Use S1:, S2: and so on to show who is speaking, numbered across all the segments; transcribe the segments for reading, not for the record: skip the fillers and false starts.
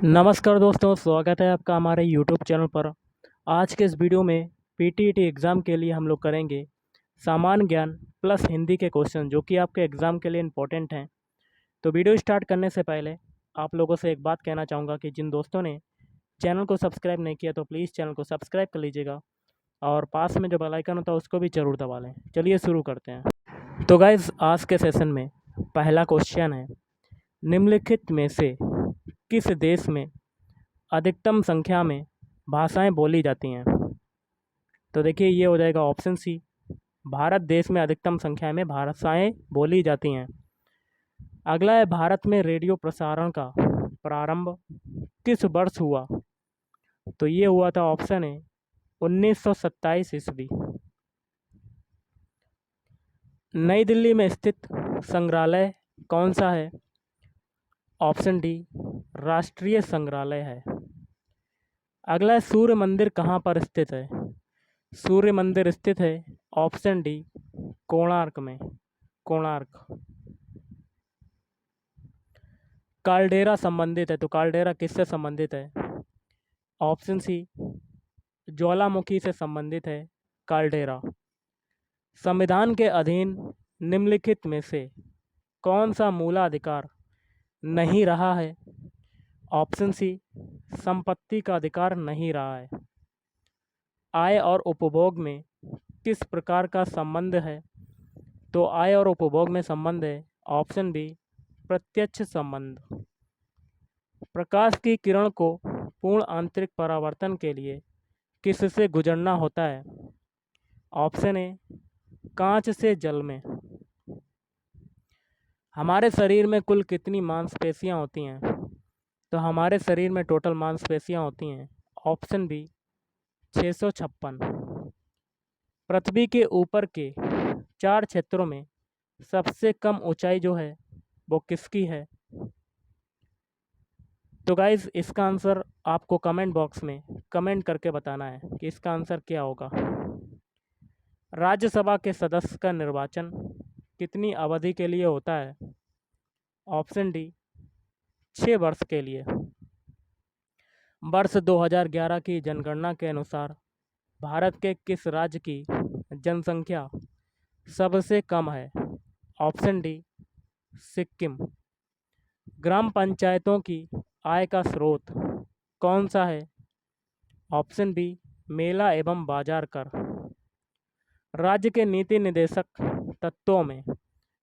S1: नमस्कार दोस्तों, स्वागत है आपका हमारे यूट्यूब चैनल पर। आज के इस वीडियो में पीटीईटी एग्ज़ाम के लिए हम लोग करेंगे सामान्य ज्ञान प्लस हिंदी के क्वेश्चन जो कि आपके एग्ज़ाम के लिए इम्पोर्टेंट हैं। तो वीडियो स्टार्ट करने से पहले आप लोगों से एक बात कहना चाहूँगा कि जिन दोस्तों ने चैनल को सब्सक्राइब नहीं किया तो प्लीज़ चैनल को सब्सक्राइब कर लीजिएगा और पास में जो बेल आइकन होता है उसको भी ज़रूर दबा लें। चलिए शुरू करते हैं। तो गाइज़, आज के सेशन में पहला क्वेश्चन है, निम्नलिखित में से किस देश में अधिकतम संख्या में भाषाएं बोली जाती हैं? तो देखिए, ये हो जाएगा ऑप्शन सी, भारत देश में अधिकतम संख्या में भाषाएं बोली जाती हैं। अगला है, भारत में रेडियो प्रसारण का प्रारंभ किस वर्ष हुआ? तो ये हुआ था, ऑप्शन है 1927 ईस्वी। नई दिल्ली में स्थित संग्रहालय कौन सा है? ऑप्शन डी, राष्ट्रीय संग्रहालय है। अगला है, सूर्य मंदिर कहाँ पर स्थित है? सूर्य मंदिर स्थित है, ऑप्शन डी, कोणार्क में। कोणार्क। काल्डेरा संबंधित है, तो काल्डेरा किससे संबंधित है? ऑप्शन सी, ज्वालामुखी से संबंधित है काल्डेरा। संविधान के अधीन निम्नलिखित में से कौन सा मूलाधिकार नहीं रहा है? ऑप्शन सी, संपत्ति का अधिकार नहीं रहा है। आय और उपभोग में किस प्रकार का संबंध है? तो आय और उपभोग में संबंध है, ऑप्शन बी, प्रत्यक्ष संबंध। प्रकाश की किरण को पूर्ण आंतरिक परावर्तन के लिए किससे गुजरना होता है? ऑप्शन ए, कांच से जल में। हमारे शरीर में कुल कितनी मांसपेशियां होती हैं? तो हमारे शरीर में टोटल मांसपेशियां होती हैं, ऑप्शन बी, 656। पृथ्वी के ऊपर के 4 क्षेत्रों में सबसे कम ऊंचाई जो है वो किसकी है? तो गाइज़, इसका आंसर आपको कमेंट बॉक्स में कमेंट करके बताना है कि इसका आंसर क्या होगा। राज्यसभा के सदस्य का निर्वाचन कितनी अवधि के लिए होता है? ऑप्शन डी, 6 वर्ष के लिए। वर्ष 2011 की जनगणना के अनुसार भारत के किस राज्य की जनसंख्या सबसे कम है? Option D, Sikkim. ग्राम पंचायतों की आय का स्रोत कौन सा है? ऑप्शन बी, मेला एवं बाजार कर। राज्य के नीति निदेशक तत्वों में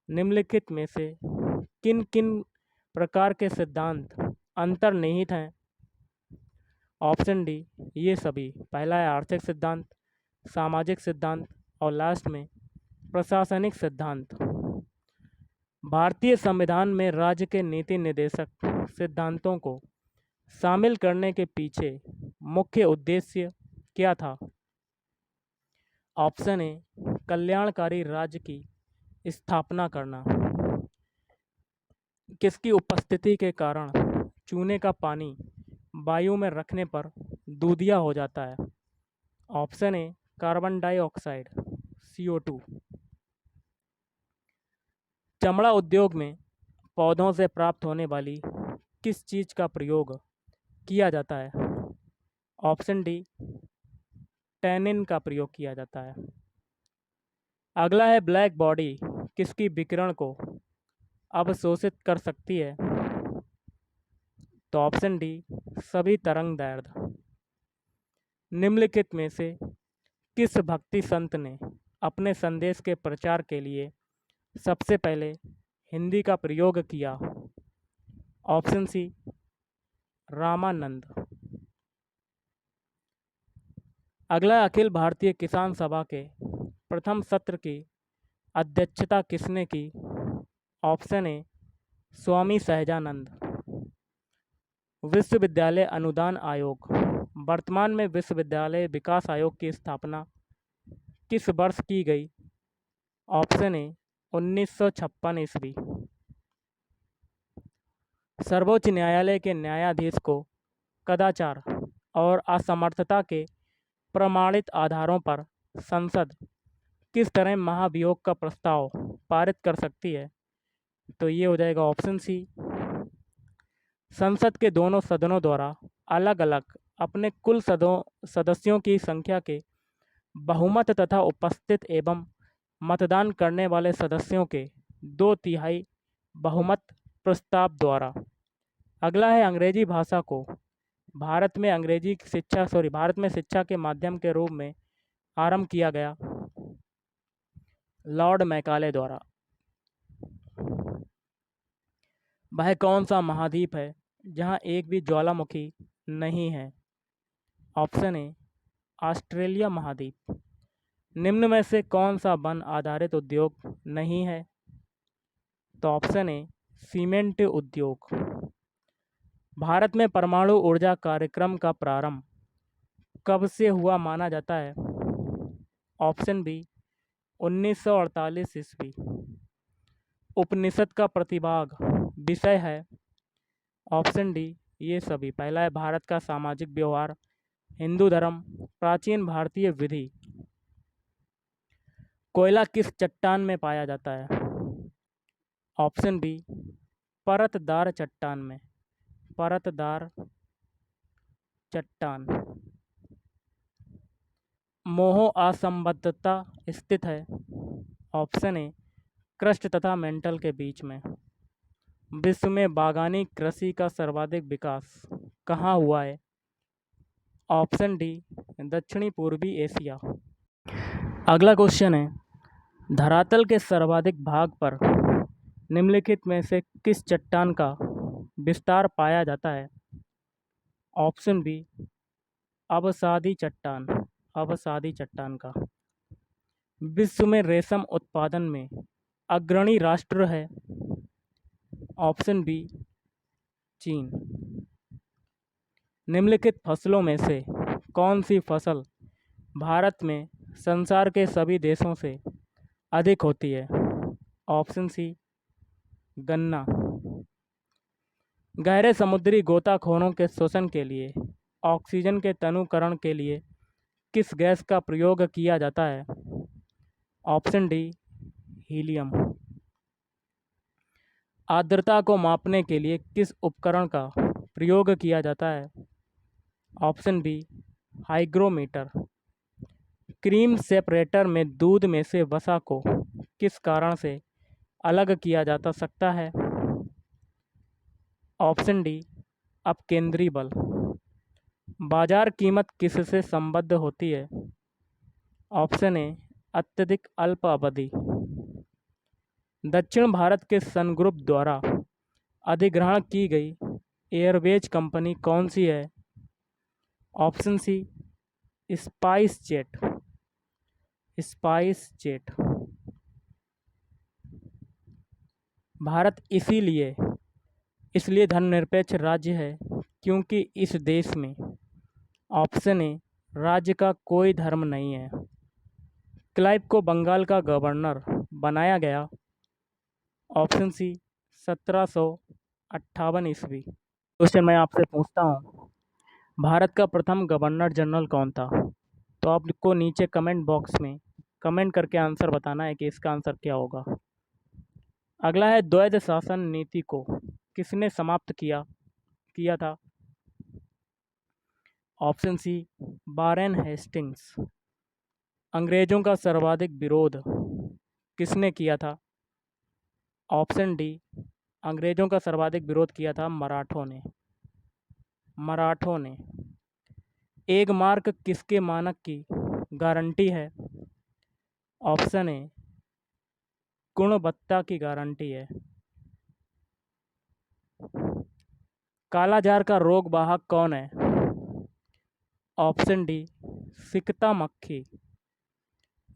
S1: निम्नलिखित में से किन किन प्रकार के सिद्धांत अंतर्निहित हैं? ऑप्शन डी, ये सभी। पहला है आर्थिक सिद्धांत, सामाजिक सिद्धांत और लास्ट में प्रशासनिक सिद्धांत। भारतीय संविधान में राज्य के नीति निर्देशक सिद्धांतों को शामिल करने के पीछे मुख्य उद्देश्य क्या था? ऑप्शन ए, कल्याणकारी राज्य की स्थापना करना। किसकी उपस्थिति के कारण चूने का पानी वायु में रखने पर दूधिया हो जाता है? Option A, carbon dioxide, CO2। चमड़ा उद्योग में पौधों से प्राप्त होने वाली किस चीज़ का प्रयोग किया जाता है? ऑप्शन डी, टैनिन का प्रयोग किया जाता है। अगला है, ब्लैक बॉडी किसकी विकिरण को अवशोषित कर सकती है? तो ऑप्शन डी, सभी तरंग दैर्ध्य। निम्नलिखित में से किस भक्ति संत ने अपने संदेश के प्रचार के लिए सबसे पहले हिंदी का प्रयोग किया? Option C, Ramanand. अगला, अखिल भारतीय किसान सभा के प्रथम सत्र की अध्यक्षता किसने की? Option A, Swami Sahajanand. विश्वविद्यालय अनुदान आयोग, वर्तमान में विश्वविद्यालय विकास आयोग की स्थापना किस वर्ष की गई? ऑप्शन ए, 1956 ईस्वी। सर्वोच्च न्यायालय के न्यायाधीश को कदाचार और असमर्थता के प्रमाणित आधारों पर संसद किस तरह महाभियोग का प्रस्ताव पारित कर सकती है? तो ये हो जाएगा ऑप्शन सी, संसद के दोनों सदनों द्वारा अलग अलग अपने कुल सदस्यों की संख्या के बहुमत तथा उपस्थित एवं मतदान करने वाले सदस्यों के 2/3 बहुमत प्रस्ताव द्वारा। अगला है अंग्रेजी भाषा को भारत में शिक्षा के माध्यम के रूप में आरंभ किया गया लॉर्ड मैकाले द्वारा। वह कौन सा महाद्वीप है जहां एक भी ज्वालामुखी नहीं है? ऑप्शन ए ऑस्ट्रेलिया महाद्वीप। निम्न में से कौन सा वन आधारित उद्योग नहीं है? तो ऑप्शन ए सीमेंट उद्योग। भारत में परमाणु ऊर्जा कार्यक्रम का प्रारंभ कब से हुआ माना जाता है? ऑप्शन बी 1948 ईस्वी। उपनिषद का प्रतिभाग विषय है? ऑप्शन डी ये सभी। पहला है भारत का सामाजिक व्यवहार, हिंदू धर्म, प्राचीन भारतीय विधि। कोयला किस चट्टान में पाया जाता है? ऑप्शन बी परतदार चट्टान में। परतदार चट्टान। मोह असंबद्धता स्थित है? ऑप्शन ए क्रस्ट तथा मेंटल के बीच में। विश्व में बागानी कृषि का सर्वाधिक विकास कहाँ हुआ है? ऑप्शन डी दक्षिणी पूर्वी एशिया। अगला क्वेश्चन है धरातल के सर्वाधिक भाग पर निम्नलिखित में से किस चट्टान का विस्तार पाया जाता है? ऑप्शन बी अवसादी चट्टान। अवसादी चट्टान का। विश्व में रेशम उत्पादन में अग्रणी राष्ट्र है? ऑप्शन बी चीन। निम्नलिखित फसलों में से कौन सी फसल भारत में संसार के सभी देशों से अधिक होती है? ऑप्शन सी गन्ना। गहरे समुद्री गोताखोरों के शोषण के लिए ऑक्सीजन के तनुकरण के लिए किस गैस का प्रयोग किया जाता है? Option D helium. आर्द्रता को मापने के लिए किस उपकरण का प्रयोग किया जाता है? Option B hygrometer. Cream separator में दूध में से वसा को किस कारण से अलग किया जा सकता है? ऑप्शन डी अपकेंद्री बल। बाजार कीमत किससे संबद्ध होती है? ऑप्शन ए अत्यधिक अल्प अवधि। दक्षिण भारत के सन ग्रुप द्वारा अधिग्रहण की गई एयरवेज कंपनी कौन सी है? Option C SpiceJet. SpiceJet. Bharat इसलिए धर्मनिरपेक्ष राज्य है क्योंकि इस देश में ऑप्शन ए राज्य का कोई धर्म नहीं है। क्लाइव को बंगाल का गवर्नर बनाया गया? ऑप्शन सी 1758 ईस्वी। क्वेश्चन मैं आपसे पूछता हूँ भारत का प्रथम गवर्नर जनरल कौन था? तो आपको नीचे कमेंट बॉक्स में कमेंट करके आंसर बताना है कि इसका आंसर क्या होगा। अगला है द्वैध शासन नीति को किसने समाप्त किया था? Option C Warren Hastings. अंग्रेजों का सर्वाधिक विरोध किसने किया था? ऑप्शन डी अंग्रेजों का सर्वाधिक विरोध किया था मराठों ने। मराठों ने। एक मार्क किसके मानक की गारंटी है? ऑप्शन ए गुणवत्ता की गारंटी है। कालाजार का रोग वाहक कौन है? ऑप्शन डी सिकता मक्खी।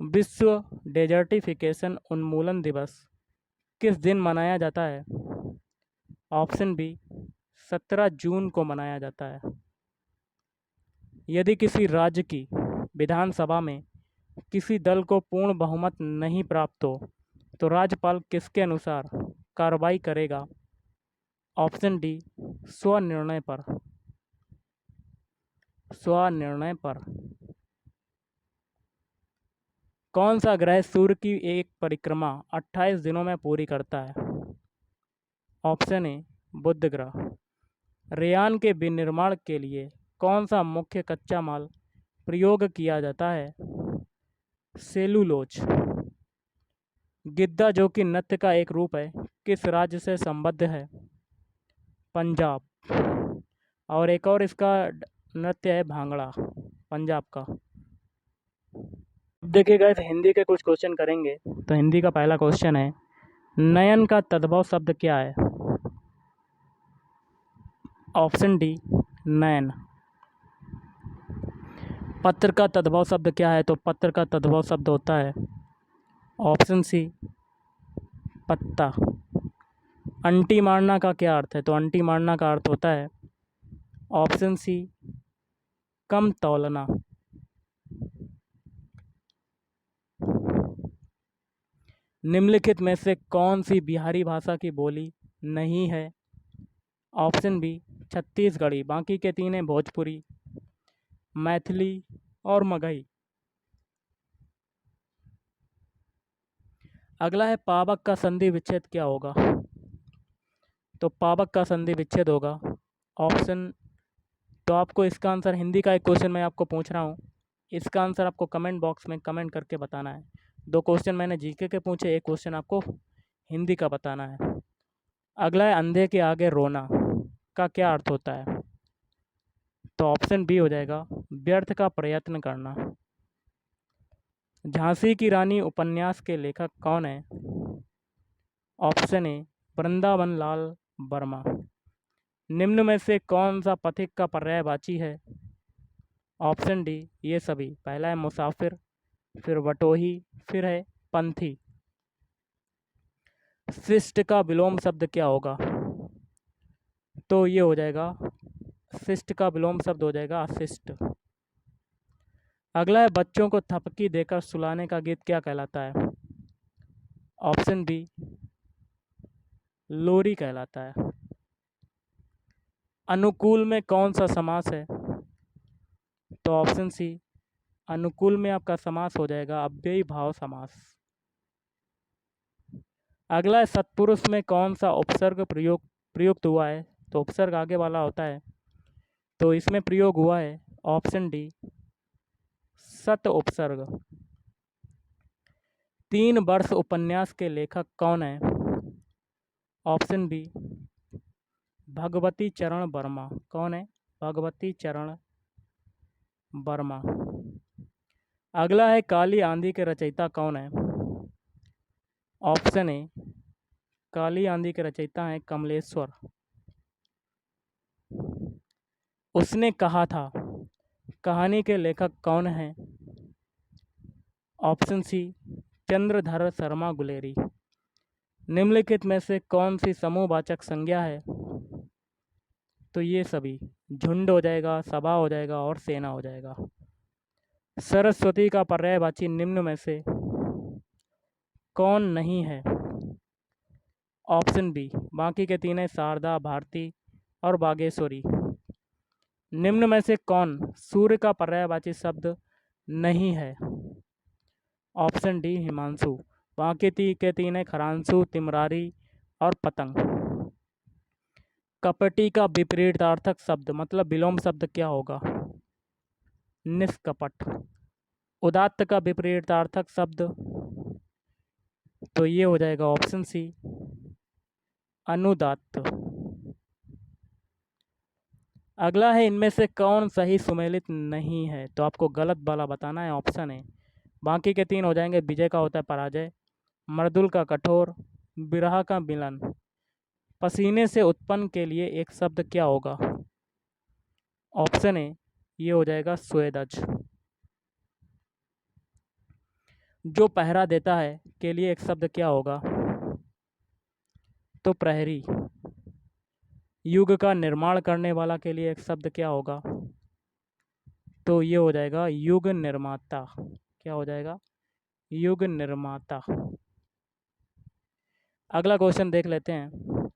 S1: विश्व डेजर्टिफिकेशन उन्मूलन दिवस किस दिन मनाया जाता है? ऑप्शन बी 17 जून को मनाया जाता है। यदि किसी राज्य की विधानसभा में किसी दल को पूर्ण बहुमत नहीं प्राप्त हो तो राज्यपाल किसके अनुसार कार्रवाई करेगा? ऑप्शन डी स्वनिर्णय पर। स्वनिर्णय पर। कौन सा ग्रह सूर्य की एक परिक्रमा 28 दिनों में पूरी करता है? ऑप्शन ए बुध ग्रह। रेयान के विनिर्माण के लिए कौन सा मुख्य कच्चा माल प्रयोग किया जाता है? सेलुलोज। गिद्दा जो कि नृत्य का एक रूप है, किस राज्य से संबद्ध है? पंजाब। और एक और इसका नृत्य है भांगड़ा, पंजाब का। देखिए गाइस, हिंदी के कुछ क्वेश्चन करेंगे। तो हिंदी का पहला क्वेश्चन है, नयन का तद्भव शब्द क्या है? ऑप्शन डी, नयन। पत्र का तद्भव शब्द क्या है? तो पत्र का तद्भव शब्द होता है ऑप्शन सी, पत्ता। अंटी मारना का क्या अर्थ है? तो अंटी मारना का अर्थ होता है ऑप्शन सी, कम तौलना। निम्नलिखित में से कौन सी बिहारी भाषा की बोली नहीं है? Option B, Chhattisgarhi. बाकी के तीन हैं भोजपुरी, मैथिली और मगही। अगला है, पावक का संधि विच्छेद क्या होगा? तो पावक का संधि विच्छेद होगा ऑप्शन। तो आपको इसका आंसर, हिंदी का एक क्वेश्चन मैं आपको पूछ रहा हूँ, इसका आंसर आपको कमेंट बॉक्स में कमेंट करके बताना है। दो क्वेश्चन मैंने जीके के पूछे, एक क्वेश्चन आपको हिंदी का बताना है। अगला है, अंधे के आगे रोना का क्या अर्थ होता है? तो ऑप्शन बी हो जाएगा, व्यर्थ का प्रयत्न करना। झांसी की रानी उपन्यास के लेखक कौन है? Option A, Vrindavan Lal Verma. निम्न में से कौन सा पथिक का पर्यायवाची है? ऑप्शन डी, ये सभी। पहला है मुसाफिर, फिर वटोही, फिर है पंथी। शिष्ट का विलोम शब्द क्या होगा? तो ये हो जाएगा, शिष्ट का विलोम शब्द हो जाएगा अशिष्ट। अगला है, बच्चों को थपकी देकर सुलाने का गीत क्या कहलाता है? ऑप्शन बी, लोरी कहलाता है। अनुकूल में कौन सा समास है? तो ऑप्शन सी, अनुकूल में आपका समास हो जाएगा अव्ययी भाव समास। अगला है, सत्पुरुष में कौन सा उपसर्ग प्रयुक्त हुआ है? तो उपसर्ग आगे वाला होता है, तो इसमें प्रयोग हुआ है ऑप्शन डी, सत उपसर्ग। 3 वर्ष उपन्यास के लेखक कौन है? ऑप्शन बी, भगवती चरण वर्मा। कौन है? भगवती चरण वर्मा। अगला है, काली आंधी के रचयिता कौन है? ऑप्शन ए, काली आंधी के रचयिता हैं कमलेश्वर। उसने कहा था कहानी के लेखक कौन हैं? Option C, Chandradhar Sharma Guleri. निम्नलिखित में से कौन सी समूहवाचक संज्ञा है? तो ये सभी। झुंड हो जाएगा, सभा हो जाएगा और सेना हो जाएगा। सरस्वती का पर्यायवाची निम्न में से कौन नहीं है? ऑप्शन बी, बाकी के तीन है शारदा, भारती और बागेश्वरी। निम्न में से कौन सूर्य का पर्यायवाची शब्द नहीं है? Option D, Himanshu. बाकी के तीन है खरांशु, तिमरारी और पतंग। कपटी का विपरीतार्थक शब्द मतलब विलोम शब्द क्या होगा? निष्कपट। उदात्त का विपरीतार्थक शब्द, तो ये हो जाएगा ऑप्शन सी, अनुदात्त। अगला है, इनमें से कौन सही सुमेलित नहीं है? तो आपको गलत वाला बताना है, ऑप्शन है। बाकी के तीन हो जाएंगे, विजय का होता है पराजय, मर्दुल का कठोर, बिरहा का मिलन। पसीने से उत्पन्न के लिए एक शब्द क्या होगा? ऑप्शन ए, ये हो जाएगा स्वेदज। जो पहरा देता है के लिए एक शब्द क्या होगा? तो प्रहरी। युग का निर्माण करने वाला के लिए एक शब्द क्या होगा? तो ये हो जाएगा युग निर्माता। क्या हो जाएगा? युग निर्माता। अगला क्वेश्चन देख लेते हैं,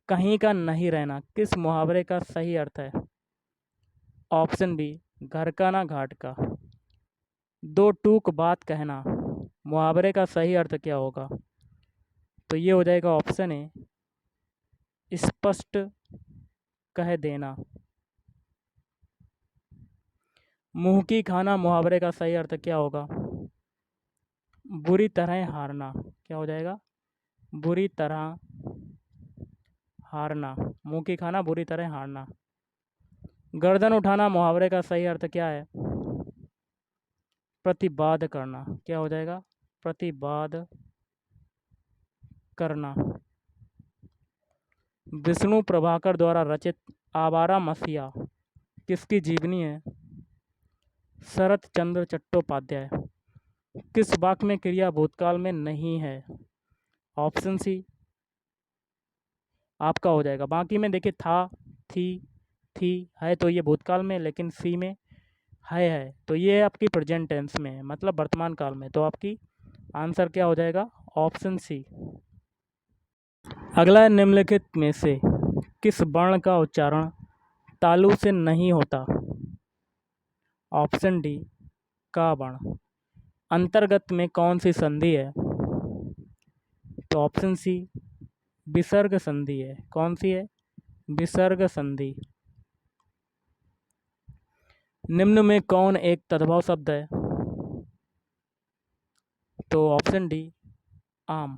S1: कहीं का नहीं रहना किस मुहावरे का सही अर्थ है? ऑप्शन बी, घर का ना घाट का। दो टूक बात कहना मुहावरे का सही अर्थ क्या होगा? तो ये हो जाएगा ऑप्शन ए, स्पष्ट कह देना। मुंह की खाना मुहावरे का सही अर्थ क्या होगा? बुरी तरह हारना। क्या हो जाएगा? बुरी तरह हारना। मुंह की खाना बुरी तरह हारना। गर्दन उठाना मुहावरे का सही अर्थ क्या है? प्रतिवाद करना। क्या हो जाएगा? प्रतिवाद करना। विष्णु प्रभाकर द्वारा रचित आवारा मसीहा किसकी जीवनी है? शरत चंद्र चट्टोपाध्याय। किस वाक्य में क्रिया भूतकाल में नहीं है? ऑप्शन सी आपका हो जाएगा। बाकी में देखिए था, थी है, तो ये भूतकाल में, लेकिन सी में है तो ये आपकी प्रेजेंट टेंस में है, मतलब वर्तमान काल में। तो आपकी आंसर क्या हो जाएगा? Option C. अगला है, निम्नलिखित में से किस वर्ण का उच्चारण तालु से नहीं होता? ऑप्शन डी का वर्ण। अंतर्गत में कौन सी संधि है? तो ऑप्शन सी विसर्ग संधि है। कौन सी है? विसर्ग संधि। निम्न में कौन एक तद्भव शब्द है? तो ऑप्शन डी आम।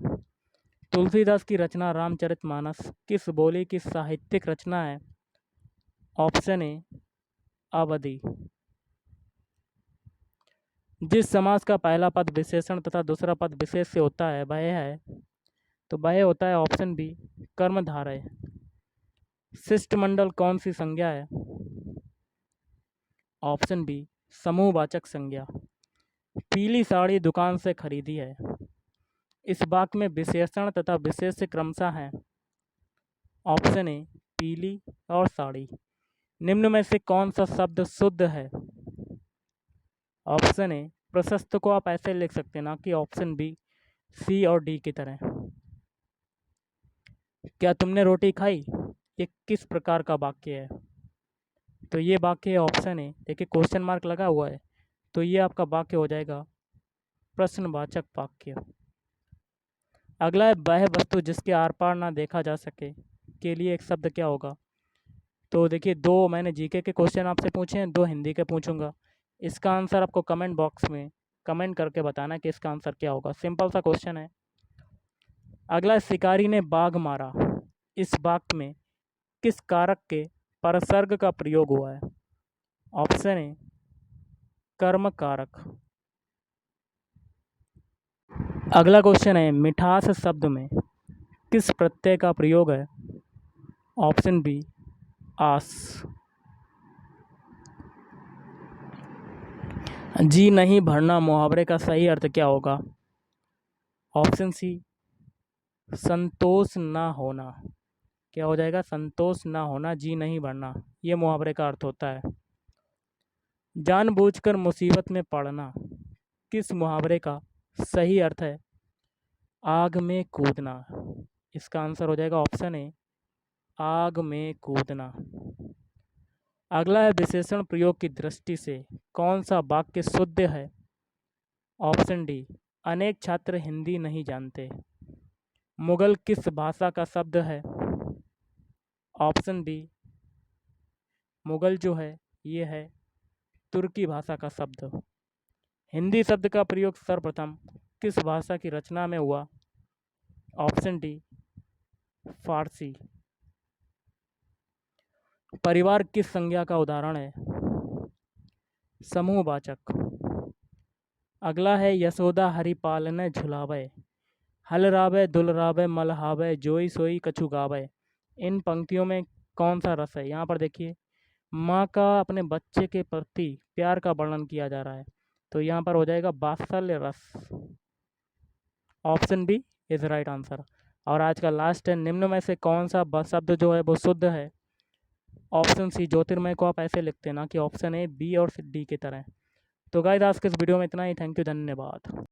S1: तुलसीदास की रचना रामचरितमानस किस बोली की साहित्यिक रचना है? ऑप्शन ए अवधि। जिस समास का पहला पद विशेषण तथा दूसरा पद विशेष से होता है वह है? तो वह होता है ऑप्शन बी कर्मधारय। शिष्टमंडल कौन सी संज्ञा है? ऑप्शन बी समूहवाचक संज्ञा। पीली साड़ी दुकान से खरीदी है। इस वाक्य में विशेषण तथा विशेष्य क्रमशः हैं। ऑप्शन ए पीली और साड़ी। निम्न में से कौन सा शब्द शुद्ध है? ऑप्शन ए प्रशस्त को आप ऐसे लिख सकते हैं, ना कि ऑप्शन बी सी और डी की तरह। क्या तुमने रोटी खाई? ये किस प्रकार का वाक्य है? तो ये वाक्य है ऑप्शन ए। देखिए क्वेश्चन मार्क लगा हुआ है, तो ये आपका वाक्य हो जाएगा प्रश्नवाचक वाक्य। अगला है, वह वस्तु जिसके आर पार ना देखा जा सके के लिए एक शब्द क्या होगा? तो देखिए दो मैंने जीके के क्वेश्चन आपसे पूछे हैं, दो हिंदी के पूछूंगा। इसका आंसर आपको कमेंट बॉक्स में कमेंट करके बताना कि इसका आंसर क्या होगा। सिंपल सा क्वेश्चन है। अगला, शिकारी ने बाघ मारा। इस वाक्य में किस कारक के परसर्ग का प्रयोग हुआ है? ऑप्शन ए कर्म कारक। अगला क्वेश्चन है, मिठास शब्द में किस प्रत्यय का प्रयोग है? ऑप्शन बी आस। जी नहीं भरना मुहावरे का सही अर्थ क्या होगा? ऑप्शन सी संतोष ना होना। क्या हो जाएगा? संतोष ना होना, जी नहीं भरना, ये मुहावरे का अर्थ होता है। जानबूझकर मुसीबत में पड़ना किस मुहावरे का सही अर्थ है? आग में कूदना। इसका आंसर हो जाएगा ऑप्शन ए आग में कूदना। अगला है, विशेषण प्रयोग की दृष्टि से कौन सा वाक्य शुद्ध है? ऑप्शन डी अनेक छात्र हिंदी नहीं जानते। मुगल किस भाषा का शब्द है? ऑप्शन बी मुगल जो है ये है तुर्की भाषा का शब्द। हिंदी शब्द का प्रयोग सर्वप्रथम किस भाषा की रचना में हुआ? ऑप्शन डी फारसी। परिवार किस संज्ञा का उदाहरण है? समूहवाचक। अगला है, यशोदा हरि पालने झुलावे, हल रावे दुलरावे मलहावे, जोई सोई कछु गावे। इन पंक्तियों में कौन सा रस है? यहाँ पर देखिए माँ का अपने बच्चे के प्रति प्यार का वर्णन किया जा रहा है, तो यहाँ पर हो जाएगा वात्सल्य रस। Option B is right answer. और आज का लास्ट है, निम्न में से कौन सा शब्द जो है वो शुद्ध है? ऑप्शन सी ज्योतिर्मय को आप ऐसे लिखते हैं, ना कि ऑप्शन ए बी और डी की तरह। तो गाइस आज के इस वीडियो में इतना ही। थैंक यू, धन्यवाद।